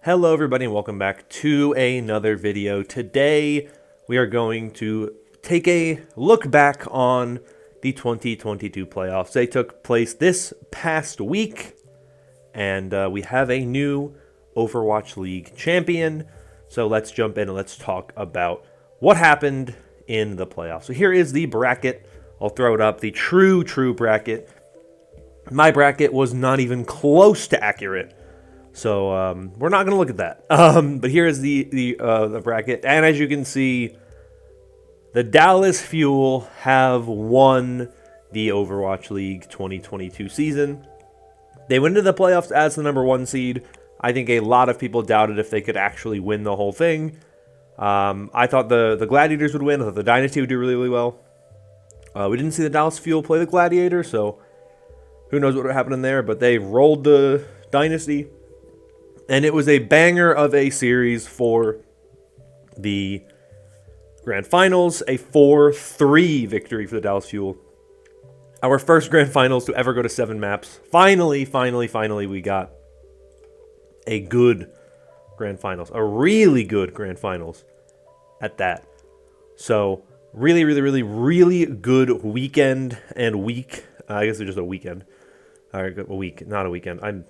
Hello everybody and welcome back to another video. Today we are going to take a look back on the 2022 playoffs. They took place this past week and we have a new Overwatch League champion. So let's jump in and let's talk about what happened in the playoffs. So here is the bracket. I'll throw it up. The true bracket. My bracket was not even close to accurate. So we're not going to look at that. But here is the bracket. And as you can see, the Dallas Fuel have won the Overwatch League 2022 season. They went into the playoffs as the number 1 seed. I think a lot of people doubted if they could actually win the whole thing. I thought the Gladiators would win. I thought the Dynasty would do really, really well. We didn't see the Dallas Fuel play the Gladiator, so who knows what would happen in there. But they rolled the Dynasty. And it was a banger of a series for the Grand Finals, a 4-3 victory for the Dallas Fuel. Our first Grand Finals to ever go to 7 maps. Finally, we got a good Grand Finals. A really good Grand Finals at that. So, really good weekend and week. I guess it's just a weekend. All right, a week, not a weekend.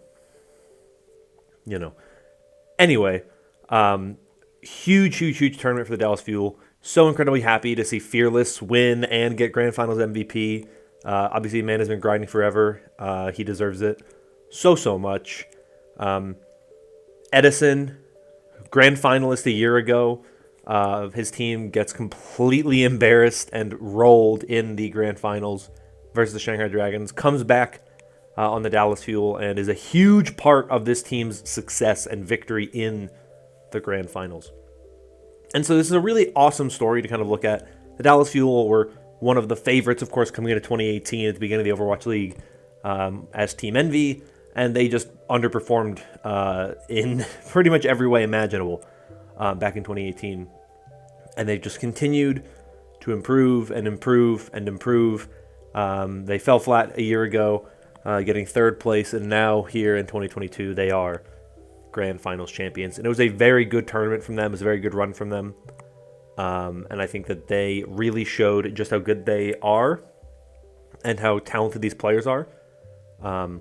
Anyway, huge tournament for the Dallas Fuel. So incredibly happy to see Fearless win and get Grand Finals MVP. Obviously, man has been grinding forever. He deserves it so much. Edison, Grand Finalist a year ago. His team gets completely embarrassed and rolled in the Grand Finals versus the Shanghai Dragons. Comes back on the Dallas Fuel and is a huge part of this team's success and victory in the Grand Finals. And so this is a really awesome story to kind of look at. The Dallas Fuel were one of the favorites, of course, coming into 2018 at the beginning of the Overwatch League as Team Envy, and they just underperformed in pretty much every way imaginable back in 2018. And they've just continued to improve. They fell flat a year ago, getting 3rd place, and now here in 2022 they are Grand Finals champions. And it was a very good tournament from them. It was a very good run from them. And I think that they really showed just how good they are and how talented these players are. I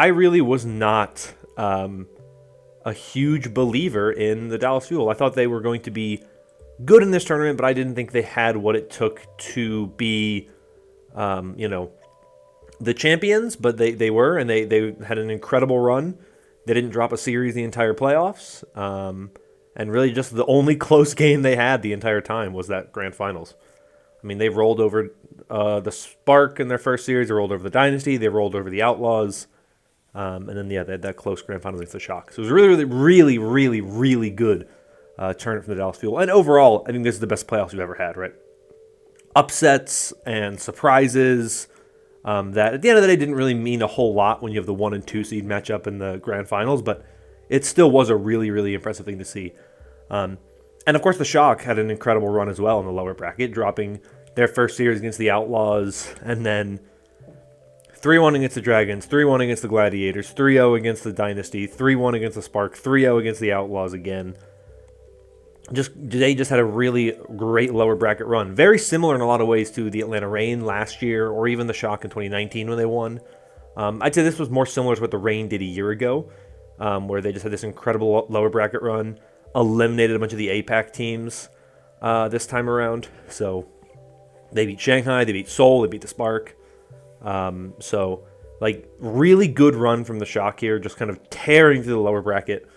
really was not a huge believer in the Dallas Fuel. I thought they were going to be good in this tournament, but I didn't think they had what it took to be, the champions. But they were, and they had an incredible run. They didn't drop a series the entire playoffs. And really just the only close game they had the entire time was that Grand Finals. I mean, they rolled over the Spark in their first series. They rolled over the Dynasty. They rolled over the Outlaws. And then, they had that close Grand Finals against the Shock. So it was really good tournament from the Dallas Fuel. And overall, I think this is the best playoffs we've ever had, right? Upsets and surprises that at the end of the day didn't really mean a whole lot when you have the 1 and 2 seed matchup in the Grand Finals, but it still was a really impressive thing to see. And of course, the Shock had an incredible run as well in the lower bracket, dropping their first series against the Outlaws, and then 3-1 against the Dragons, 3-1 against the Gladiators, 3-0 against the Dynasty, 3-1 against the Spark, 3-0 against the Outlaws again. They just had a really great lower bracket run. Very similar in a lot of ways to the Atlanta Reign last year, or even the Shock in 2019 when they won. I'd say this was more similar to what the Reign did a year ago, where they just had this incredible lower bracket run, eliminated a bunch of the APAC teams this time around. So they beat Shanghai, they beat Seoul, they beat the Spark. Really good run from the Shock here, just kind of tearing through the lower bracket.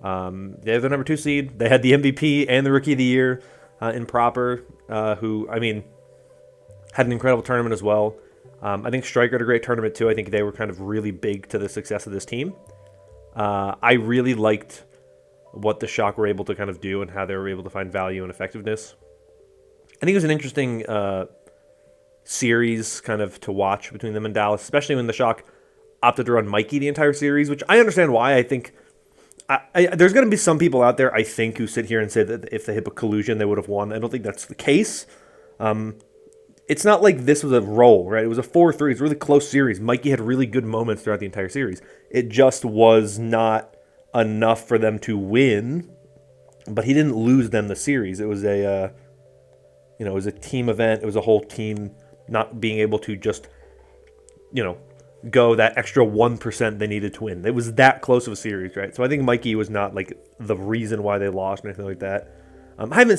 They have the number 2 seed. They had the MVP and the Rookie of the Year in Proper, who, had an incredible tournament as well. I think Striker had a great tournament too. I think they were kind of really big to the success of this team. I really liked what the Shock were able to kind of do and how they were able to find value and effectiveness. I think it was an interesting series kind of to watch between them and Dallas, especially when the Shock opted to run Mikey the entire series, which I understand why. I think there's going to be some people out there, I think, who sit here and say that if they hit a collusion, they would have won. I don't think that's the case. it's not like this was a roll, right? It was a 4-3. It's a really close series. Mikey had really good moments throughout the entire series. It just was not enough for them to win, but he didn't lose them the series. It was it was a team event. It was a whole team not being able to just, go that extra 1% they needed to win. It was that close of a series, right? So I think Mikey was not like the reason why they lost or anything like that. I haven't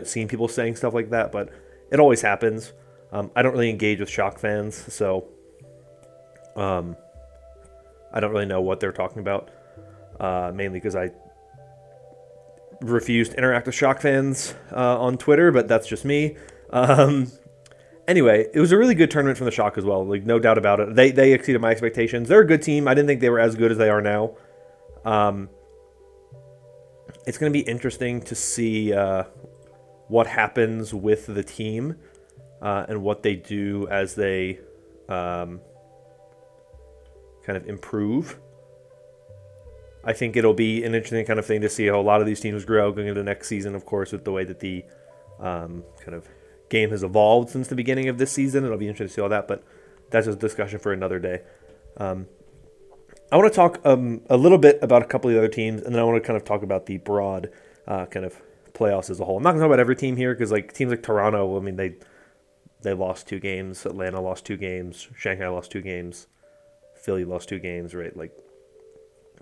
seen people saying stuff like that, but it always happens. I don't really engage with Shock fans, so I don't really know what they're talking about. Mainly because I refuse to interact with Shock fans on Twitter, but that's just me. Anyway, it was a really good tournament from the Shock as well. Like, no doubt about it. They exceeded my expectations. They're a good team. I didn't think they were as good as they are now. It's going to be interesting to see what happens with the team and what they do as they kind of improve. I think it'll be an interesting kind of thing to see how a lot of these teams grow going into the next season, of course, with the way that the kind of game has evolved since the beginning of this season. It'll be interesting to see all that, but that's a discussion for another day. I want to talk a little bit about a couple of the other teams, and then I want to kind of talk about the broad kind of playoffs as a whole. I'm not going to talk about every team here because like teams like Toronto, I mean, they lost 2 games. Atlanta lost 2 games. Shanghai lost 2 games. Philly lost 2 games, right? Like,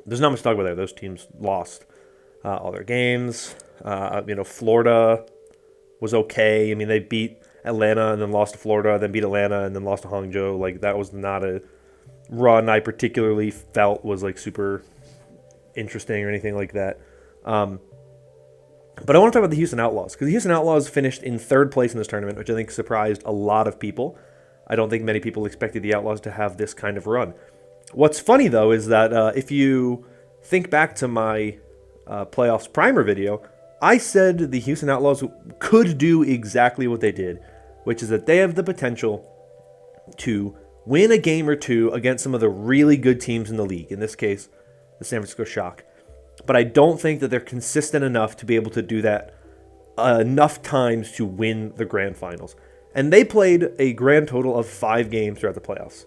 there's not much to talk about there. Those teams lost all their games. Florida was okay. I mean, they beat Atlanta and then lost to Florida, then beat Atlanta and then lost to Hangzhou. Like, that was not a run I particularly felt was, like, super interesting or anything like that. But I want to talk about the Houston Outlaws, because the Houston Outlaws finished in 3rd place in this tournament, which I think surprised a lot of people. I don't think many people expected the Outlaws to have this kind of run. What's funny, though, is that if you think back to my playoffs primer video, I said the Houston Outlaws could do exactly what they did, which is that they have the potential to win a game or two against some of the really good teams in the league, in this case, the San Francisco Shock. But I don't think that they're consistent enough to be able to do that enough times to win the grand finals. And they played a grand total of 5 games throughout the playoffs.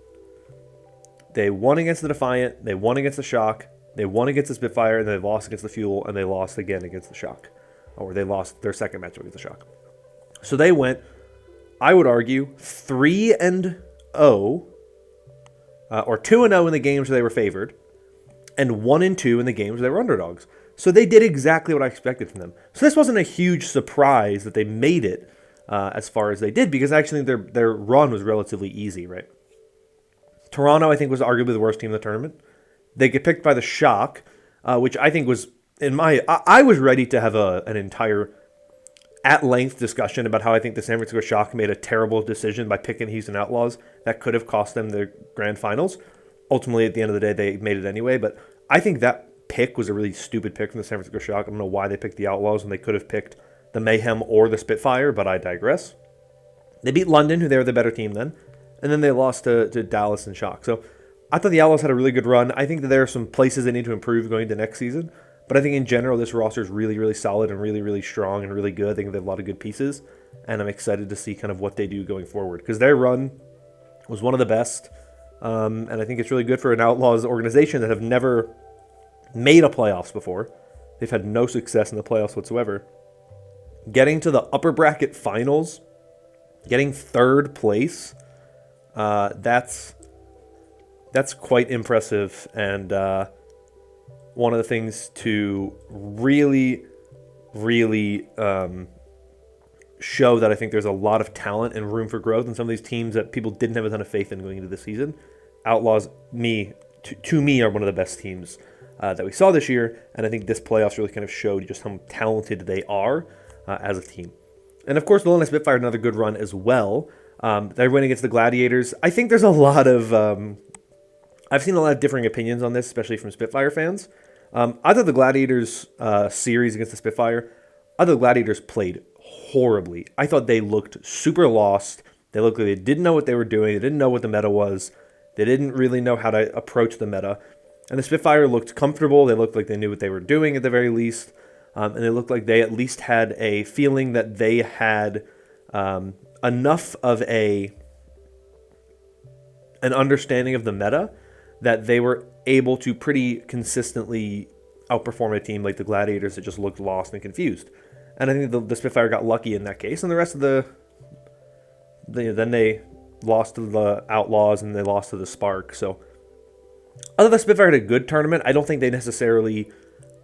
They won against the Defiant, they won against the Shock, they won against the Spitfire, and they lost against the Fuel, and they lost again against the Shock. Or they lost their second matchup against the Shock. So they went, I would argue, 3-0, or 2-0 in the games where they were favored, and 1-2 in the games where they were underdogs. So they did exactly what I expected from them. So this wasn't a huge surprise that they made it as far as they did, because actually their run was relatively easy, right? Toronto, I think, was arguably the worst team in the tournament. They get picked by the Shock, which I think was, I was ready to have an entire at-length discussion about how I think the San Francisco Shock made a terrible decision by picking Houston Outlaws that could have cost them their grand finals. Ultimately, at the end of the day, they made it anyway, but I think that pick was a really stupid pick from the San Francisco Shock. I don't know why they picked the Outlaws when they could have picked the Mayhem or the Spitfire, but I digress. They beat London, who they were the better team then, and then they lost to Dallas and Shock. So I thought the Outlaws had a really good run. I think that there are some places they need to improve going into next season, but I think in general this roster is really, really solid and really, really strong and really good. I think they have a lot of good pieces, and I'm excited to see kind of what they do going forward, because their run was one of the best, and I think it's really good for an Outlaws organization that have never made a playoffs before. They've had no success in the playoffs whatsoever. Getting to the upper bracket finals, getting 3rd place, that's quite impressive, and one of the things to really, really show that I think there's a lot of talent and room for growth in some of these teams that people didn't have a ton of faith in going into this season. Outlaws, to me, are one of the best teams that we saw this year, and I think this playoffs really kind of showed just how talented they are as a team. And of course, the London Spitfire had another good run as well. They went against the Gladiators. I think there's a lot of I've seen a lot of differing opinions on this, especially from Spitfire fans. I thought the Gladiators series against the Spitfire, I thought the Gladiators played horribly. I thought they looked super lost. They looked like they didn't know what they were doing. They didn't know what the meta was. They didn't really know how to approach the meta. And the Spitfire looked comfortable. They looked like they knew what they were doing at the very least. And they looked like they at least had a feeling that they had enough of an understanding of the meta that they were able to pretty consistently outperform a team like the Gladiators that just looked lost and confused. And I think the Spitfire got lucky in that case, and the rest of then they lost to the Outlaws and they lost to the Spark. So other than Spitfire had a good tournament, I don't think they necessarily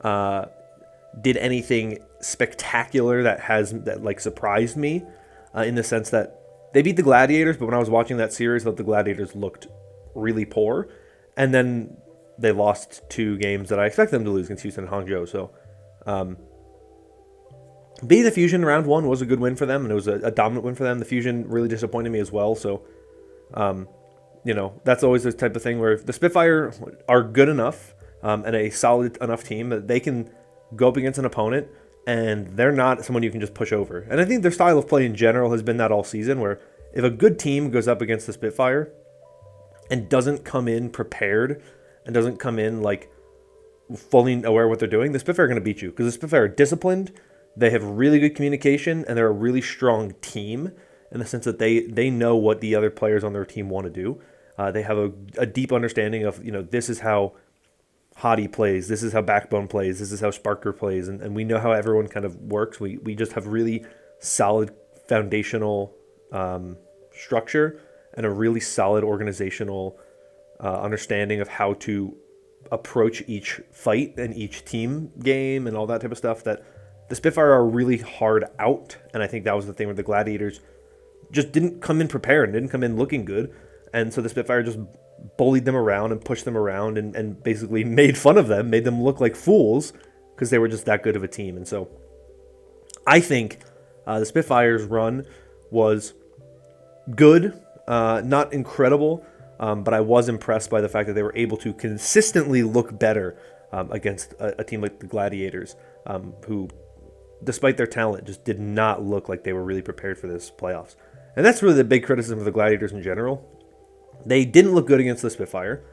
did anything spectacular that like surprised me in the sense that they beat the Gladiators, but when I was watching that series, I thought the Gladiators looked really poor, and then they lost 2 games that I expect them to lose against Houston and Hangzhou. So beating the Fusion round 1 was a good win for them, and it was a dominant win for them. The Fusion really disappointed me as well, so that's always the type of thing where if the Spitfire are good enough and a solid enough team that they can go up against an opponent and they're not someone you can just push over. And I think their style of play in general has been that all season, where if a good team goes up against the Spitfire and doesn't come in prepared and doesn't come in like fully aware of what they're doing, the Spitfire are going to beat you, because the Spitfire are disciplined, they have really good communication, and they're a really strong team in the sense that they know what the other players on their team want to do. They have a deep understanding of, this is how Hottie plays, this is how Backbone plays, this is how Sparker plays, and we know how everyone kind of works. We just have really solid foundational structure and a really solid organizational understanding of how to approach each fight and each team game and all that type of stuff, that the Spitfire are really hard out. And I think that was the thing where the Gladiators just didn't come in prepared and didn't come in looking good. And so the Spitfire just bullied them around and pushed them around and basically made fun of them, made them look like fools because they were just that good of a team. And so I think the Spitfire's run was good, not incredible, but I was impressed by the fact that they were able to consistently look better against a team like the Gladiators, who, despite their talent, just did not look like they were really prepared for this playoffs. And that's really the big criticism of the Gladiators in general. They didn't look good against the Spitfire.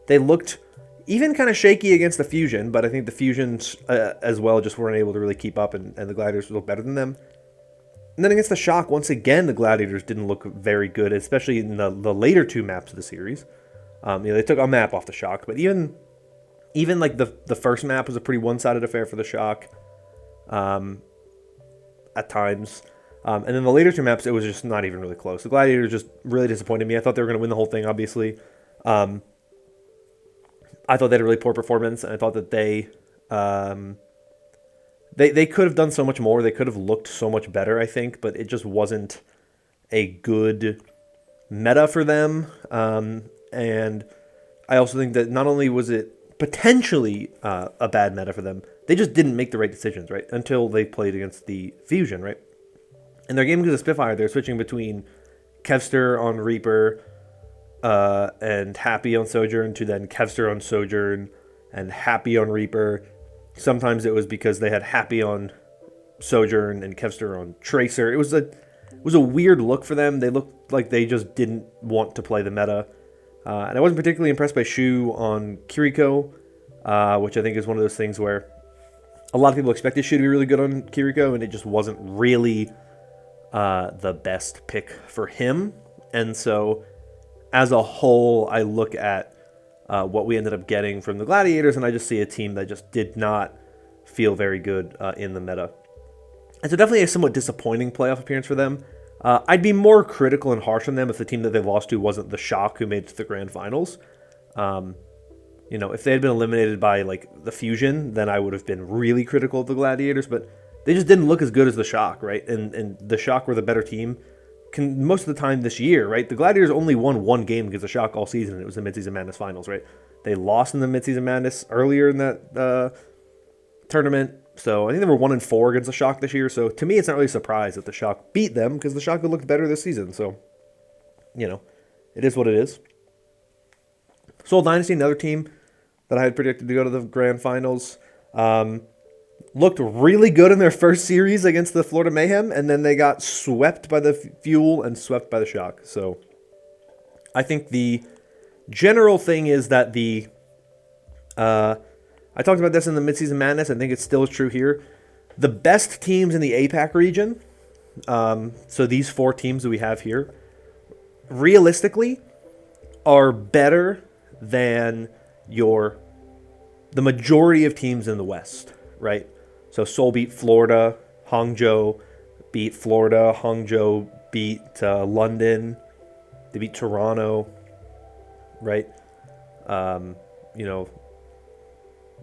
They looked even kind of shaky against the Fusion, but I think the Fusions as well just weren't able to really keep up, and the Gladiators looked better than them. And then against the Shock, once again, the Gladiators didn't look very good, especially in the later 2 maps of the series. They took a map off the Shock, but even like the first map was a pretty one-sided affair for the Shock at times. And then the later 2 maps, it was just not even really close. The Gladiators just really disappointed me. I thought they were going to win the whole thing, obviously. I thought they had a really poor performance, and I thought that they could have done so much more. They could have looked so much better, I think, but it just wasn't a good meta for them. And I also think that not only was it potentially a bad meta for them, they just didn't make the right decisions, right, until they played against the Fusion, right? In their game against the Spitfire, they're switching between Kevster on Reaper and Happy on Sojourn to then Kevster on Sojourn and Happy on Reaper. Sometimes it was because they had Happy on Sojourn and Kevster on Tracer. It was a weird look for them. They looked like they just didn't want to play the meta. And I wasn't particularly impressed by Shu on Kiriko, which I think is one of those things where a lot of people expected Shu to be really good on Kiriko, and it just wasn't really the best pick for him. And so as a whole, I look at what we ended up getting from the Gladiators, and I just see a team that just did not feel very good in the meta. And so definitely a somewhat disappointing playoff appearance for them. I'd be more critical and harsh on them if the team that they lost to wasn't the Shock, who made it to the Grand Finals. If they had been eliminated by like the Fusion, then I would have been really critical of the Gladiators, but they just didn't look as good as the Shock, right? And the Shock were the better team most of the time this year, right? The Gladiators only won 1 game against the Shock all season, and it was the Mid-Season Madness Finals, right? They lost in the Mid-Season Madness earlier in that tournament, so I think they were 1-4 against the Shock this year. So to me, it's not really a surprise that the Shock beat them, because the Shock had looked better this season. So, it is what it is. Seoul Dynasty, another team that I had predicted to go to the Grand Finals, looked really good in their first series against the Florida Mayhem, and then they got swept by the Fuel and swept by the Shock. So I think the general thing is that I talked about this in the Mid-Season Madness. I think it still is true here. The best teams in the APAC region, so these 4 teams that we have here, realistically, are better than the majority of teams in the West, right? So Seoul beat Florida, Hangzhou beat Florida, Hangzhou beat London, they beat Toronto, right? You know,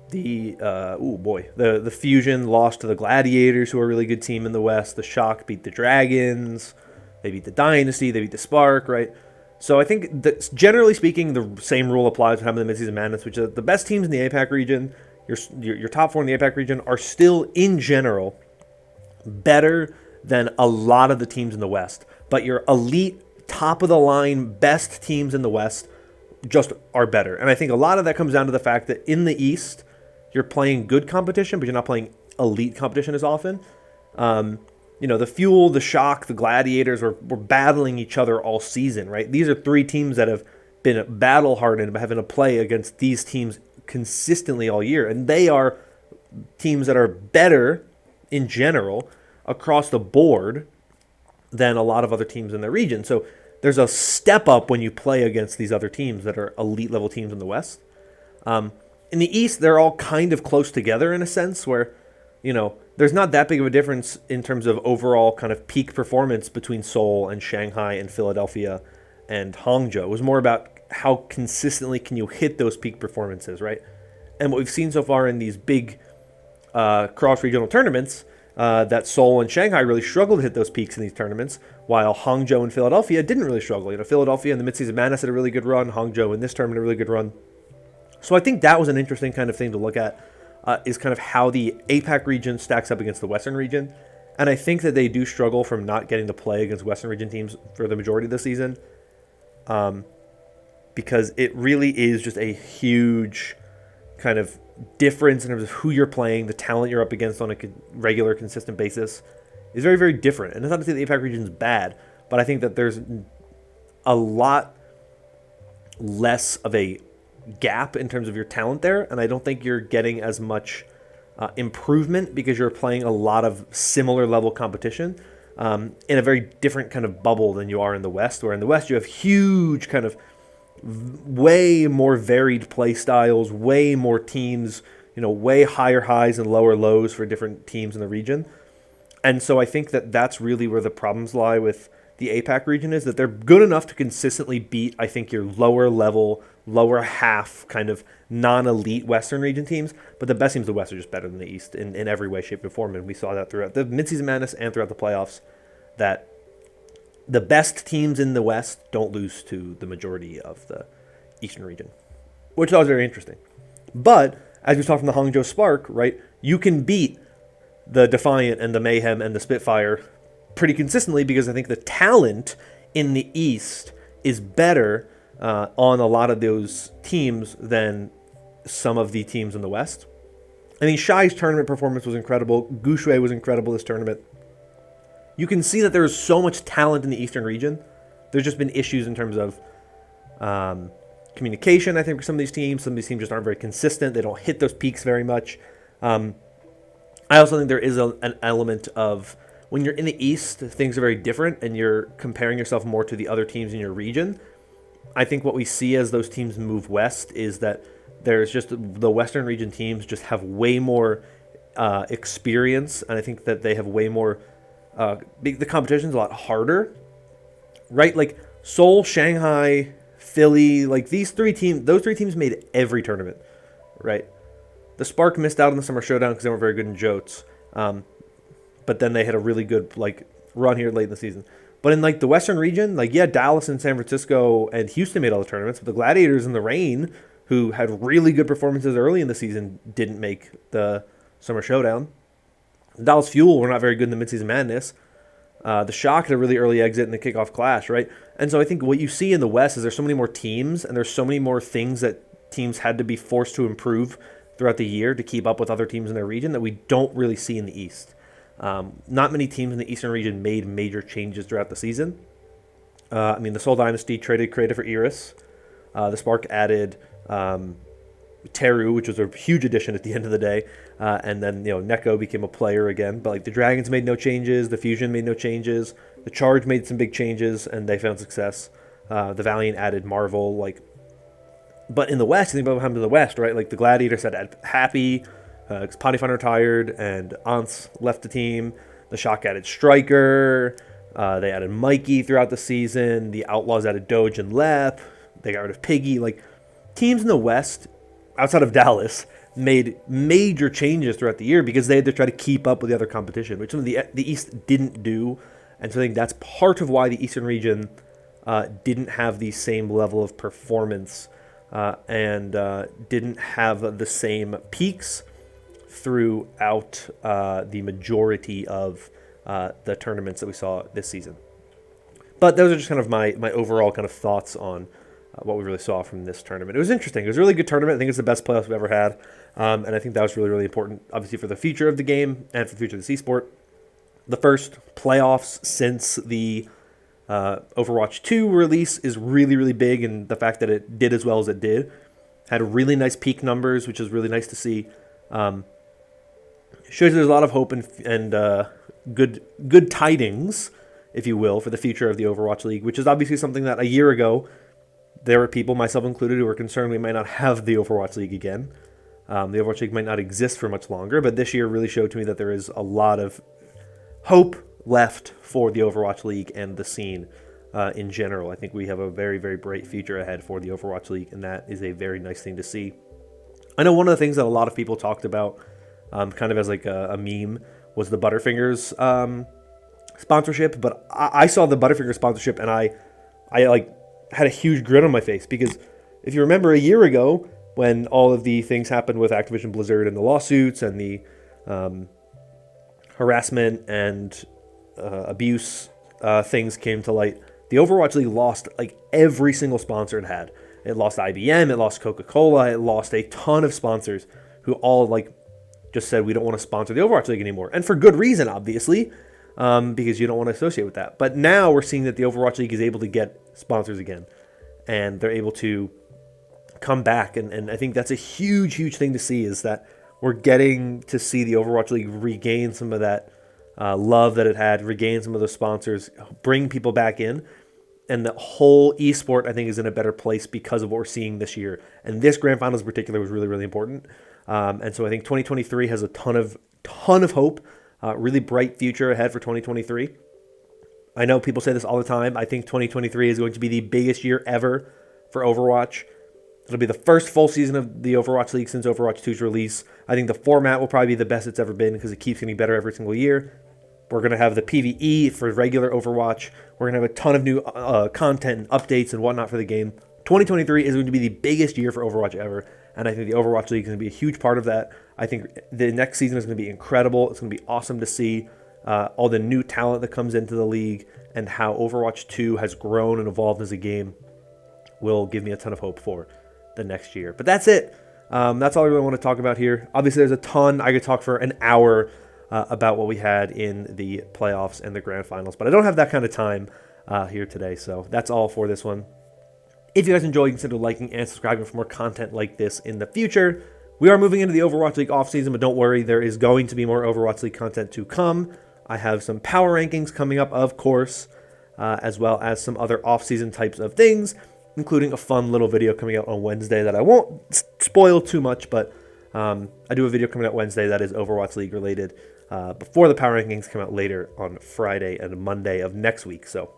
the Fusion lost to the Gladiators, who are a really good team in the West. The Shock beat the Dragons, they beat the Dynasty, they beat the Spark, right? So I think that generally speaking, the same rule applies when having the midseason madness, which is the best teams in the APAC region, your top 4 in the APAC region, are still in general better than a lot of the teams in the West. But your elite, top of the line, best teams in the West just are better. And I think a lot of that comes down to the fact that in the East, you're playing good competition, but you're not playing elite competition as often. The Fuel, the Shock, the Gladiators were battling each other all season, right? These are 3 teams that have been battle-hardened by having to play against these teams consistently all year. And they are teams that are better in general across the board than a lot of other teams in the region. So there's a step up when you play against these other teams that are elite level teams in the West. In the East, they're all kind of close together in a sense where, there's not that big of a difference in terms of overall kind of peak performance between Seoul and Shanghai and Philadelphia and Hangzhou. It was more about how consistently can you hit those peak performances, right? And what we've seen so far in these big cross-regional tournaments, that Seoul and Shanghai really struggled to hit those peaks in these tournaments, while Hangzhou and Philadelphia didn't really struggle. Philadelphia in the midseason madness had a really good run, Hangzhou in this tournament a really good run. So I think that was an interesting kind of thing to look at, is kind of how the APAC region stacks up against the Western region. And I think that they do struggle from not getting to play against Western region teams for the majority of the season, because it really is just a huge kind of difference in terms of who you're playing, the talent you're up against on a regular, consistent basis is very, very different. And it's not to say the APAC region is bad, but I think that there's a lot less of a gap in terms of your talent there, and I don't think you're getting as much improvement because you're playing a lot of similar level competition in a very different kind of bubble than you are in the West, where in the West you have huge kind of way more varied play styles, way more teams, way higher highs and lower lows for different teams in the region. And so I think that that's really where the problems lie with the APAC region, is that they're good enough to consistently beat, I think, your lower level, lower half kind of non-elite Western region teams. But the best teams of the West are just better than the East in every way, shape, and form. And we saw that throughout the midseason madness and throughout the playoffs, that the best teams in the West don't lose to the majority of the Eastern region, which I thought was very interesting. But as we saw from the Hangzhou Spark, right, you can beat the Defiant and the Mayhem and the Spitfire pretty consistently, because I think the talent in the East is better on a lot of those teams than some of the teams in the West. I mean, Shai's tournament performance was incredible. Gushui was incredible this tournament. You can see that there's so much talent in the Eastern region. There's just been issues in terms of communication, I think, for some of these teams. Some of these teams just aren't very consistent. They don't hit those peaks very much. I also think there is an element of, when you're in the East, things are very different, and you're comparing yourself more to the other teams in your region. I think what we see as those teams move west is that there's just the Western region teams just have way more experience, and I think that they have way more. The competition's a lot harder, right? Like Seoul, Shanghai, Philly, like those 3 teams made every tournament, right? The Spark missed out on the Summer Showdown because they weren't very good in Jotes. But then they had a really good run here late in the season. But in the Western region, Dallas and San Francisco and Houston made all the tournaments, but the Gladiators and the Reign, who had really good performances early in the season, didn't make the Summer Showdown. The Dallas Fuel were not very good in the midseason madness. The Shock had a really early exit in the kickoff clash, right? And so I think what you see in the West is there's so many more teams, and there's so many more things that teams had to be forced to improve throughout the year to keep up with other teams in their region that we don't really see in the East. Not many teams in the Eastern region made major changes throughout the season. The Seoul Dynasty traded Creative for Iris. The Spark added Teru, which was a huge addition at the end of the day. And then, Neko became a player again. But the Dragons made no changes. The Fusion made no changes. The Charge made some big changes, and they found success. The Valiant added Marvel. But in the West, you think about what happened to the West, right? Like the Gladiators had Happy, because Potifon retired, and Ants left the team. The Shock added Striker. They added Mikey throughout the season. The Outlaws added Doge and Lep. They got rid of Piggy. Like, teams in the West, outside of Dallas, made major changes throughout the year because they had to try to keep up with the other competition, which some of the East didn't do. And so I think that's part of why the Eastern region didn't have the same level of performance and didn't have the same peaks throughout the majority of the tournaments that we saw this season. But those are just kind of my overall kind of thoughts on what we really saw from this tournament. It was interesting. It was a really good tournament. I think it's the best playoffs we've ever had. And I think that was really, really important, obviously, for the future of the game and for the future of the esport. The first playoffs since the Overwatch 2 release is really, really big, and the fact that it did as well as it did. Had really nice peak numbers, which is really nice to see. Shows there's a lot of hope and good tidings, if you will, for the future of the Overwatch League, which is obviously something that a year ago there were people, myself included, who were concerned we might not have the Overwatch League again. The Overwatch League might not exist for much longer, but this year really showed to me that there is a lot of hope left for the Overwatch League and the scene in general. I think we have a very, very bright future ahead for the Overwatch League, and that is a very nice thing to see. I know one of the things that a lot of people talked about, kind of as like a meme, was the Butterfingers sponsorship, but I saw the Butterfingers sponsorship and I like had a huge grin on my face, because if you remember a year ago when all of the things happened with Activision Blizzard and the lawsuits and the harassment and abuse things came to light, the Overwatch League lost like every single sponsor it had. It lost IBM, it lost Coca-Cola, it lost a ton of sponsors who all like just said we don't want to sponsor the Overwatch League anymore. And for good reason, obviously, because you don't want to associate with that. But now we're seeing that the Overwatch League is able to get sponsors again, and they're able to come back. And I think that's a huge, huge thing to see, is that we're getting to see the Overwatch League regain some of that love that it had, regain some of those sponsors, bring people back in. And the whole esport, I think, is in a better place because of what we're seeing this year. And this Grand Finals in particular was really, really important. And so I think 2023 has a ton of hope, really bright future ahead for 2023. I know people say this all the time. I think 2023 is going to be the biggest year ever for Overwatch. It'll be the first full season of the Overwatch League since Overwatch 2's release. I think the format will probably be the best it's ever been because it keeps getting better every single year. We're going to have the PvE for regular Overwatch. We're going to have a ton of new content and updates and whatnot for the game. 2023 is going to be the biggest year for Overwatch ever, and I think the Overwatch League is going to be a huge part of that. I think the next season is going to be incredible. It's going to be awesome to see all the new talent that comes into the league, and how Overwatch 2 has grown and evolved as a game will give me a ton of hope for the next year. But that's it. That's all I really want to talk about here. Obviously, there's a ton. I could talk for an hour about what we had in the playoffs and the grand finals, but I don't have that kind of time here today, so that's all for this one. If you guys enjoyed, consider liking and subscribing for more content like this in the future. We are moving into the Overwatch League offseason, but don't worry, there is going to be more Overwatch League content to come. I have some power rankings coming up, of course, as well as some other offseason types of things, including a fun little video coming out on Wednesday that I won't spoil too much, but I do a video coming out Wednesday that is Overwatch League related before the power rankings come out later on Friday and Monday of next week. So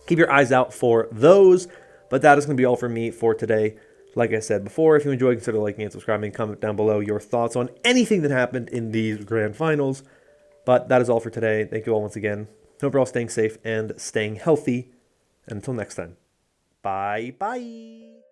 keep your eyes out for those. But that is going to be all for me for today. Like I said before, if you enjoyed, consider liking and subscribing. Comment down below your thoughts on anything that happened in these grand finals. But that is all for today. Thank you all once again. Hope you're all staying safe and staying healthy. And until next time, bye-bye.